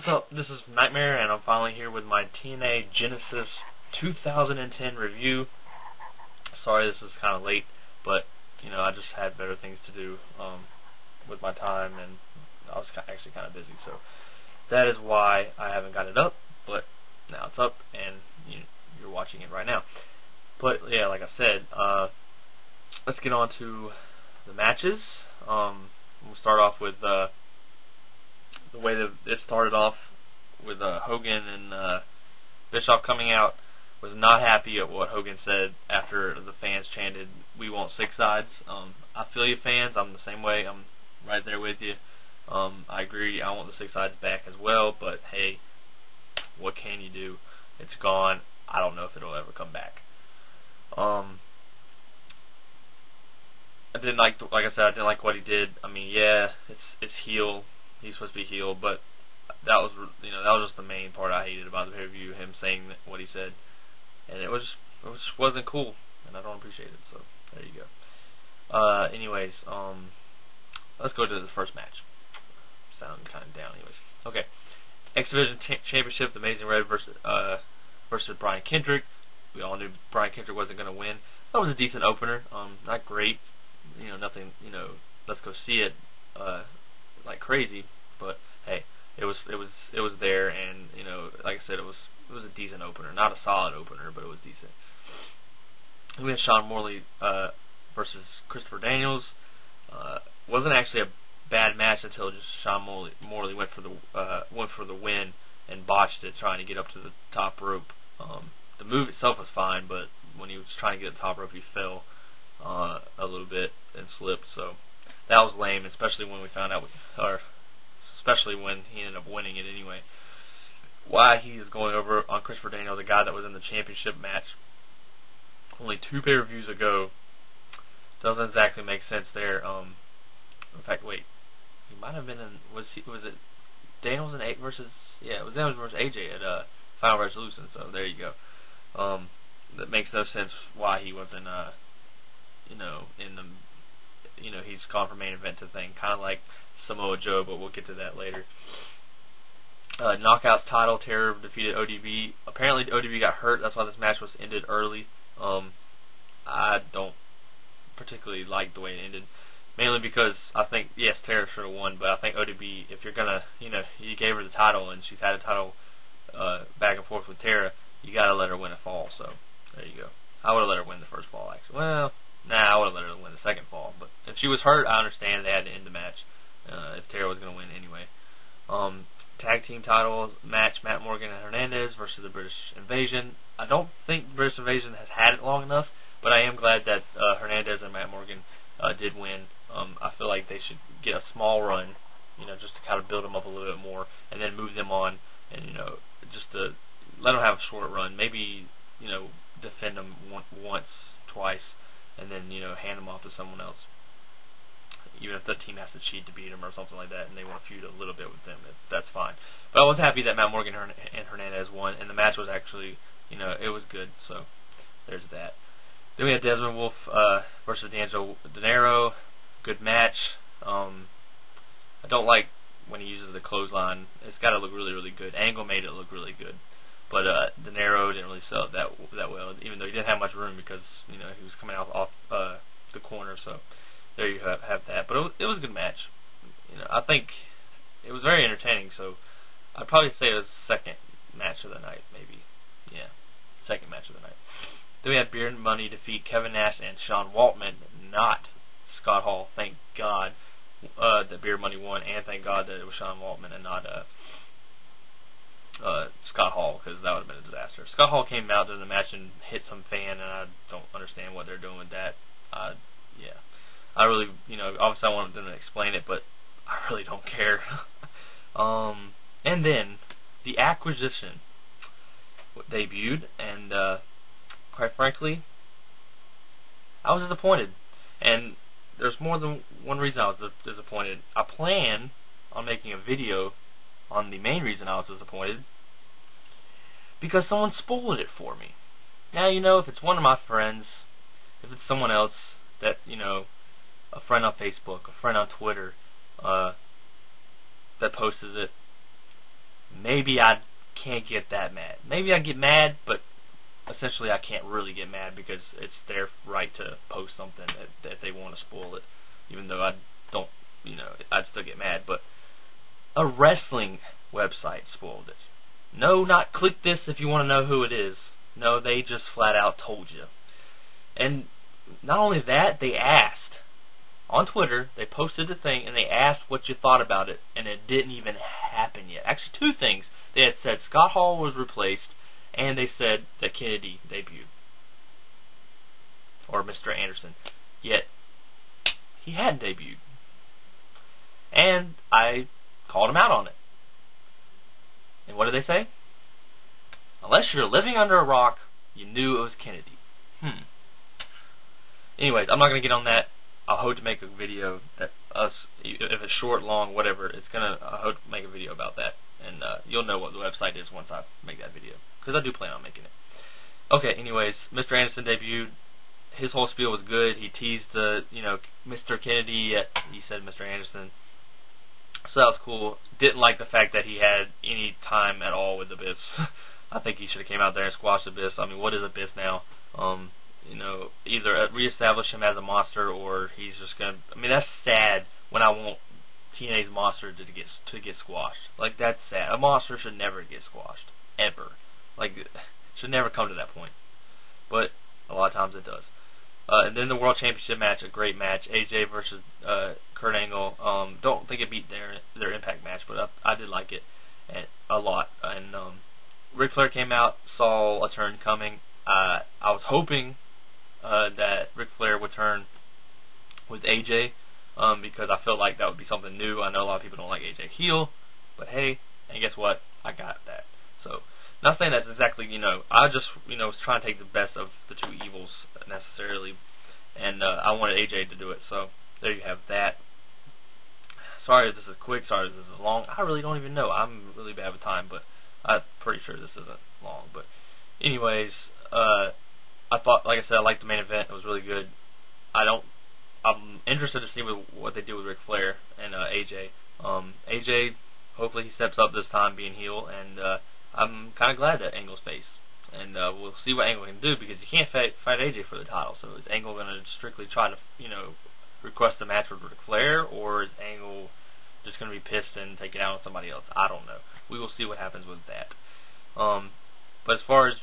What's up? This is Nightmare, and I'm finally here with my TNA Genesis 2010 review. Sorry this is kind of late, but I just had better things to do with my time, and I was actually kind of busy, so that is why I haven't got it up. But now it's up, and you're watching it right now. But yeah, like I said, let's get on to the matches. We'll start off with the way that it started off with Hogan and Bischoff coming out. Was not happy at what Hogan said after the fans chanted, "We want six sides." I feel you, fans. I'm the same way. I'm right there with you. I agree. I want the six sides back as well. But hey, what can you do? It's gone. I don't know if it'll ever come back. I didn't like I said, I didn't like what he did. I mean, yeah, it's heel. He's supposed to be heel, but that was that was just the main part I hated about the pay-per-view. Him saying what he said, and it just wasn't cool, and I don't appreciate it. So there you go. Anyways, let's go to the first match. Sounding kind of down, anyways. Okay, X Division Championship: The Amazing Red versus Brian Kendrick. We all knew Brian Kendrick wasn't going to win. That was a decent opener. Not great. Nothing. Let's go see it. Like crazy, but hey, it was there, and like I said, it was a decent opener, not a solid opener, but it was decent. We had Sean Morley versus Christopher Daniels. Wasn't actually a bad match until just Sean Morley went for the win and botched it, trying to get up to the top rope. The move itself was fine, but when he was trying to get to the top rope, he fell a little bit and slipped. So that was lame, especially when we found out, especially when he ended up winning it anyway. Why he is going over on Christopher Daniels, a guy that was in the championship match only 2 pay-per-views ago, doesn't exactly make sense there. In fact, wait, he might have been in. Was it Daniels and it was Daniels versus AJ at Final Resolution. So there you go. That makes no sense why he wasn't in the. He's gone from main event to thing, kind of like Samoa Joe, but we'll get to that later. Knockouts title, Terror defeated ODB. Apparently ODB got hurt, that's why this match was ended early. I don't particularly like the way it ended, mainly because I think, yes, Terror should have won, but I think ODB, if you're gonna, you gave her the title, and she's had a title back and forth with Terror, you gotta let her win a fall, so there you go. I would have let her win the first fall, actually. Well, I would have let her win the second fall, but if she was hurt, I understand they had to end the match if Terror was going to win anyway. Tag team titles match: Matt Morgan and Hernandez versus the British Invasion. I don't think British Invasion has had it long enough, but I am glad that Hernandez and Matt Morgan did win. I feel like they should get a small run, just to kind of build them up a little bit more, and then move them on, and just to let them have a short run. Maybe defend them once, twice, and then hand them off to someone else. Even if the team has to cheat to beat them or something like that, and they want to feud a little bit with them, that's fine. But I was happy that Matt Morgan and Hernandez won, and the match was actually, it was good. So there's that. Then we had Desmond Wolf versus D'Angelo Dinero. Good match. I don't like when he uses the clothesline. It's got to look really, really good. Angle made it look really good. But Dinero didn't really sell it that well, even though he didn't have much room because he was coming out off the corner. So there you have that. But it was a good match. I think it was very entertaining. So I'd probably say it was the second match of the night, maybe. Yeah, second match of the night. Then we had Beer Money defeat Kevin Nash and Sean Waltman, not Scott Hall. Thank God that Beer Money won, and thank God that it was Sean Waltman and not Scott Hall, because that would have been a disaster. Scott Hall came out during the match and hit some fan, and I don't understand what they're doing with that. Yeah, I really, obviously I wanted them to explain it, but I really don't care. And then the Acquisition debuted, and quite frankly, I was disappointed. And there's more than one reason I was disappointed. I plan on making a video on the main reason I was disappointed, because someone spoiled it for me. Now, if it's one of my friends, if it's someone else that, a friend on Facebook, a friend on Twitter, that posted it, maybe I can't get that mad. Maybe I get mad, but essentially I can't really get mad because it's their right to post something that they want to spoil it, even though I don't, I'd still get mad. But a wrestling website spoiled it. No, not click this if you want to know who it is. No, they just flat out told you. And not only that, they asked. On Twitter, they posted the thing and they asked what you thought about it, and it didn't even happen yet. Actually, two things. They had said Scott Hall was replaced, and they said that Kennedy debuted. Or Mr. Anderson. Yet, he hadn't debuted. And I called him out on it. And what did they say? Unless you're living under a rock, you knew it was Kennedy. Anyways, I'm not going to get on that. I hope to make a video that if it's short, long, whatever, I hope to make a video about that. And you'll know what the website is once I make that video, because I do plan on making it. Okay, anyways, Mr. Anderson debuted. His whole spiel was good. He teased Mr. Kennedy, he said Mr. Anderson. So that was cool. Didn't like the fact that he had any time at all with Abyss. I think he should have came out there and squashed Abyss. I mean, what is Abyss now? Either reestablish him as a monster, or he's just gonna. I mean, that's sad when I want TNA's monster to get squashed. Like, that's sad. A monster should never get squashed, ever. Like, it should never come to that point. But a lot of times it does. And then the World Championship match, a great match. AJ versus Kurt Angle. Don't think it beat their Impact match, but I did like it a lot. And Ric Flair came out, saw a turn coming. I was hoping that Ric Flair would turn with AJ, because I felt like that would be something new. I know a lot of people don't like AJ heel, but hey, and guess what? I got that. So, not saying that's exactly, I just, was trying to take the best of the two evils necessarily, and I wanted AJ to do it, so there you have that. Sorry if this is quick, sorry if this is long. I really don't even know. I'm really bad with time, but I'm pretty sure this isn't long. But anyways, I thought, like I said, I liked the main event. It was really good. I'm interested to see what they do with Ric Flair and AJ. AJ, hopefully he steps up this time being heel, and I'm kind of glad that Angle's face. And we'll see what Angle can do, because you can't fight AJ for the title. So is Angle going to strictly try to, request a match with Ric Flair, or is Angle just going to be pissed and take it out on somebody else? I don't know. We will see what happens with that. But as far as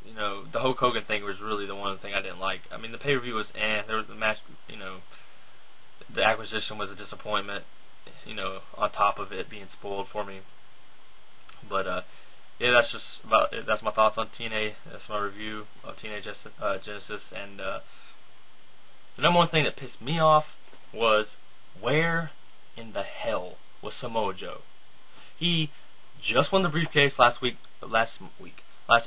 the Hulk Hogan thing was really the one thing I didn't like. I mean, the pay-per-view was there was the match, the acquisition was a disappointment, on top of it being spoiled for me. But, yeah, that's my thoughts on TNA. That's my review of TNA Genesis. And, the number one thing that pissed me off was, where in the hell was Samoa Joe? He just won the briefcase last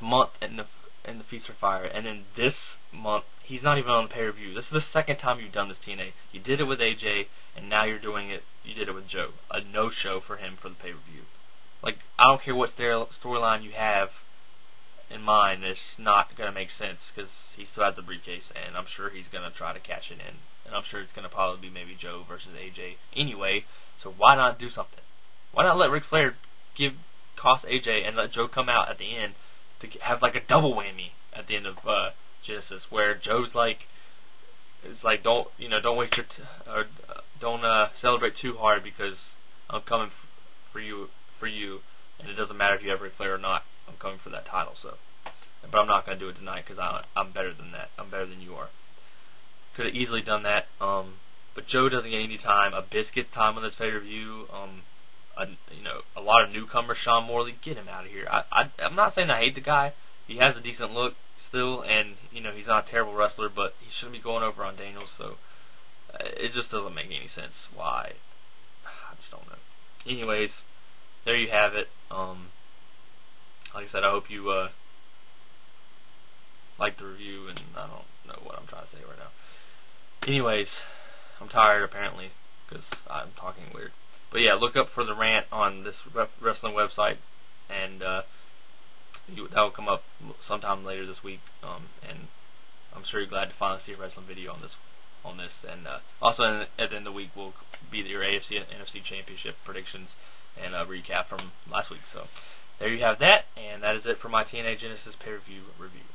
month in the Feast for Fire, and then this month he's not even on the pay-per-view. This is the second time you've done this, TNA. You did it with AJ, and now you did it with Joe. A no-show for him for the pay-per-view. Like, I don't care what storyline you have in mind, it's not going to make sense, because he still has the briefcase, and I'm sure he's going to try to cash it in, and I'm sure it's going to probably be maybe Joe versus AJ anyway, so why not do something? Why not let Ric Flair cost AJ and let Joe come out at the end to have like a double whammy at the end of Genesis, where Joe's like, it's like, don't waste your don't celebrate too hard, because I'm coming for you, and it doesn't matter if you have Ric Flair or not. I'm coming for that title. So, but I'm not going to do it tonight, because I'm better than that. I'm better than you are. Could have easily done that. But Joe doesn't get any time. Abyss gets time on this pay-per-view. A lot of newcomers. Sean Morley, get him out of here. I'm not saying I hate the guy. He has a decent look still, and he's not a terrible wrestler, but he shouldn't be going over on Daniels. So it just doesn't make any sense. Why? I just don't know. Anyways, there you have it. Like I said, I hope you like the review, and I don't know what I'm trying to say right now. Anyways, I'm tired apparently, because I'm talking weird. But yeah, look up for the rant on this wrestling website, and that will come up sometime later this week. And I'm sure you're glad to finally see a wrestling video on this. And also at the end of the week will be your AFC and NFC championship predictions. and a recap from last week. So there you have that, and that is it for my TNA Genesis pay-per-view review.